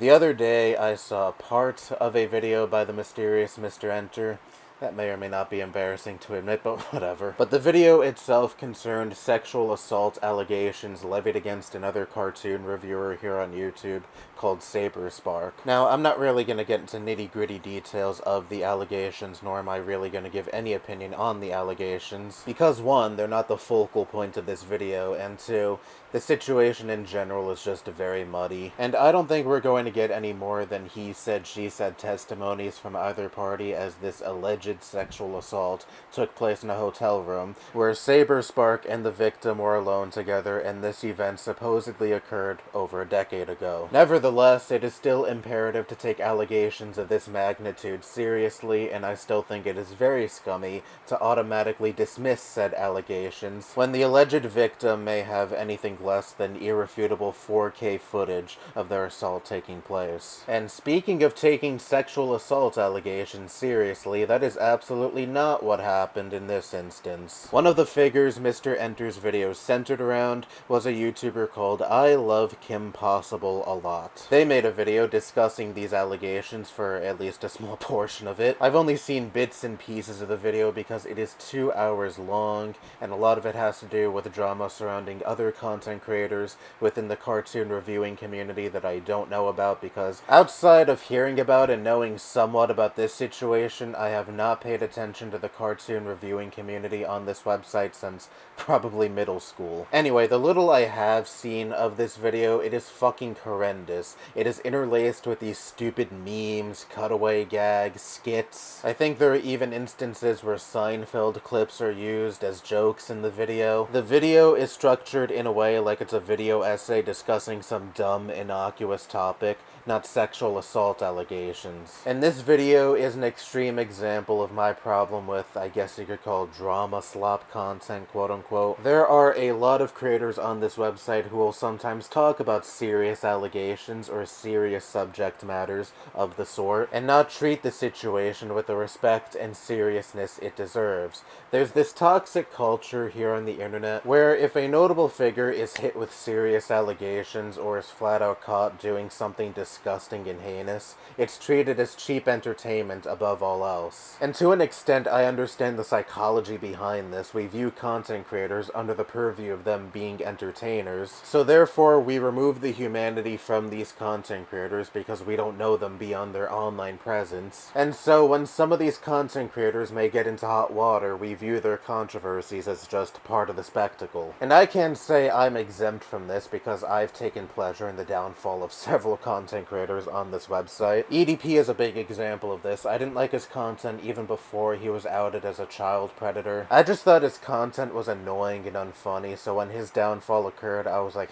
The other day, I saw part of a video by the mysterious Mr. Enter. That may or may not be embarrassing to admit, but whatever. But the video itself concerned sexual assault allegations levied against another cartoon reviewer here on YouTube called Saber Spark. Now, I'm not really going to get into nitty-gritty details of the allegations, nor am I really going to give any opinion on the allegations, because one, they're not the focal point of this video, and two, the situation in general is just very muddy. And I don't think we're going to get any more than he said, she said testimonies from either party, as this alleged sexual assault took place in a hotel room where Saber Spark and the victim were alone together, and this event supposedly occurred over a decade ago. Nevertheless, it is still imperative to take allegations of this magnitude seriously, and I still think it is very scummy to automatically dismiss said allegations when the alleged victim may have anything less than irrefutable 4K footage of their assault taking place. And speaking of taking sexual assault allegations seriously, that is absolutely not what happened in this instance. One of the figures Mr. Enter's videos centered around was a YouTuber called I Love Kim Possible a Lot. They made a video discussing these allegations for at least a small portion of it. I've only seen bits and pieces of the video because it is 2 hours long, and a lot of it has to do with drama surrounding other content creators within the cartoon reviewing community that I don't know about, because outside of hearing about and knowing somewhat about this situation, I have not paid attention to the cartoon reviewing community on this website since probably middle school. Anyway, the little I have seen of this video, it is fucking horrendous. It is interlaced with these stupid memes, cutaway gags, skits. I think there are even instances where Seinfeld clips are used as jokes in the video. The video is structured in a way like it's a video essay discussing some dumb, innocuous topic, not sexual assault allegations. And this video is an extreme example of my problem with, I guess you could call, drama slop content, quote-unquote. There are a lot of creators on this website who will sometimes talk about serious allegations or serious subject matters of the sort, and not treat the situation with the respect and seriousness it deserves. There's this toxic culture here on the internet where if a notable figure is hit with serious allegations or is flat out caught doing something disgusting and heinous, it's treated as cheap entertainment above all else. And to an extent, I understand the psychology behind this. We view content creators under the purview of them being entertainers, so therefore we remove the humanity from these content creators because we don't know them beyond their online presence. And so when some of these content creators may get into hot water, we view their controversies as just part of the spectacle. And I can't say I'm exempt from this because I've taken pleasure in the downfall of several content creators on this website. EDP is a big example of this. I didn't like his content even before he was outed as a child predator. I just thought his content was annoying and unfunny, so when his downfall occurred, I was like,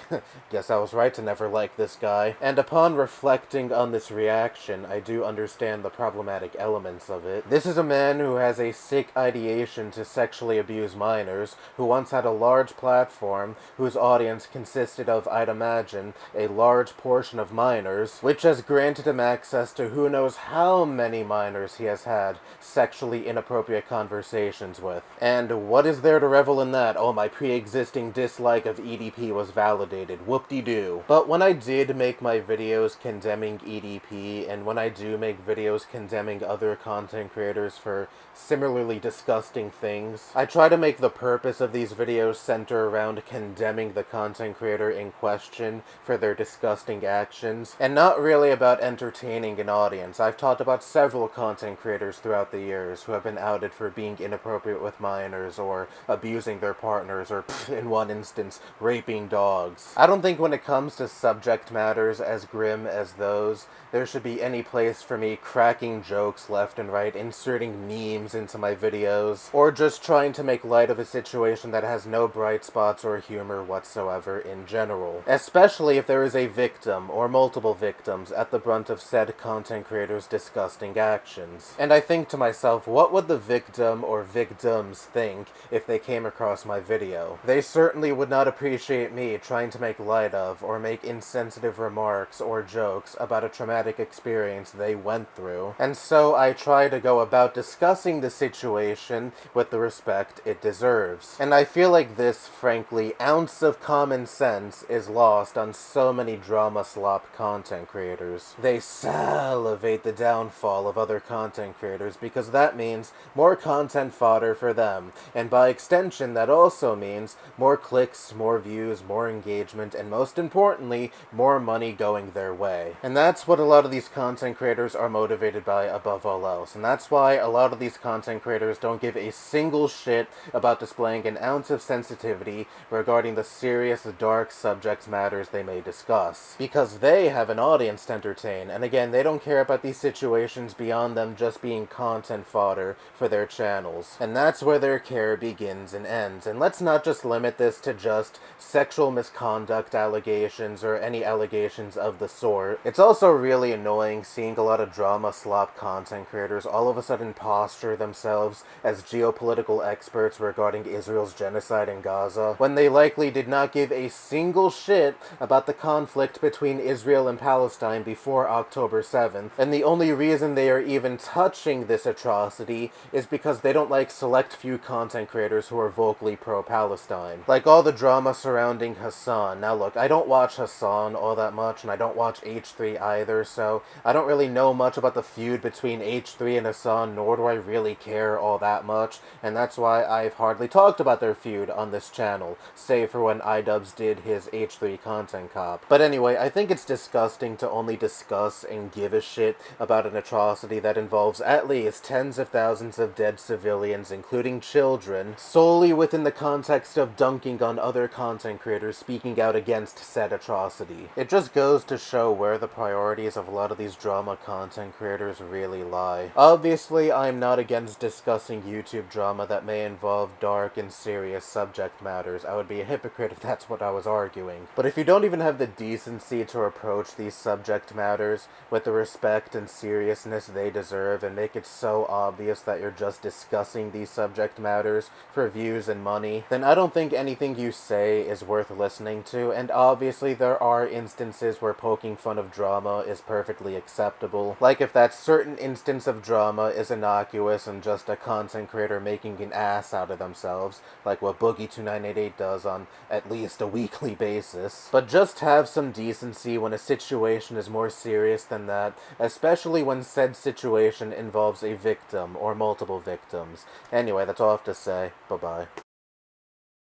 guess I was right to never like this guy. And upon reflecting on this reaction, I do understand the problematic elements of it. This is a man who has a sick ideation to sexually abuse minors, who once had a large platform, whose audience consisted of, I'd imagine, a large portion of minors, which has granted him access to who knows how many minors he has had sexually inappropriate conversations with. And what is there to revel in that? Oh, my pre-existing dislike of EDP was validated. Whoop-de-doo. But when I did make my videos condemning EDP, and when I do make videos condemning other content creators for similarly disgusting things, I try to make the purpose of these videos center around condemning the content creator in question for their disgusting actions, and not really about entertaining an audience. I've talked about several content creators throughout the years who have been outed for being inappropriate with minors, or abusing their partners, or, in one instance, raping dogs. I don't think when it comes to subject matters as grim as those, there should be any place for me cracking jokes left and right, inserting memes into my videos, or just trying to make light of a situation that has no bright spots or humor whatsoever in general. Especially if there is a victim, or multiple victims, at the brunt of said content creator's disgusting actions. And I think to myself, what would the victim or victims think if they came across my video? They certainly would not appreciate me trying to make light of, or make insensitive remarks or jokes about a traumatic experience they went through. And so I try to go about discussing the situation with the respect it deserves. And I feel like this, frankly, ounce of common sense is lost on so many drama slop content content creators. They salivate the downfall of other content creators because that means more content fodder for them, and by extension that also means more clicks, more views, more engagement, and most importantly, more money going their way. And that's what a lot of these content creators are motivated by above all else, and that's why a lot of these content creators don't give a single shit about displaying an ounce of sensitivity regarding the serious, dark subject matters they may discuss. Because they have an audience to entertain, and again, they don't care about these situations beyond them just being content fodder for their channels. And that's where their care begins and ends. And let's not just limit this to just sexual misconduct allegations or any allegations of the sort. It's also really annoying seeing a lot of drama slop content creators all of a sudden posture themselves as geopolitical experts regarding Israel's genocide in Gaza, when they likely did not give a single shit about the conflict between Israel and Palestine before October 7th, and the only reason they are even touching this atrocity is because they don't like select few content creators who are vocally pro-Palestine. Like all the drama surrounding Hassan. Now look, I don't watch Hassan all that much, and I don't watch H3 either, so I don't really know much about the feud between H3 and Hassan, nor do I really care all that much, and that's why I've hardly talked about their feud on this channel, save for when iDubbbz did his H3 content cop. But anyway, I think it's disgusting to only discuss and give a shit about an atrocity that involves at least tens of thousands of dead civilians, including children, solely within the context of dunking on other content creators speaking out against said atrocity. It just goes to show where the priorities of a lot of these drama content creators really lie. Obviously, I'm not against discussing YouTube drama that may involve dark and serious subject matters. I would be a hypocrite if that's what I was arguing. But if you don't even have the decency to approach these subject matters with the respect and seriousness they deserve and make it so obvious that you're just discussing these subject matters for views and money, then I don't think anything you say is worth listening to, and obviously there are instances where poking fun of drama is perfectly acceptable. Like if that certain instance of drama is innocuous and just a content creator making an ass out of themselves, like what Boogie2988 does on at least a weekly basis. But just have some decency when a situation is more serious than that, especially when said situation involves a victim or multiple victims. Anyway, that's all I have to say. Bye-bye.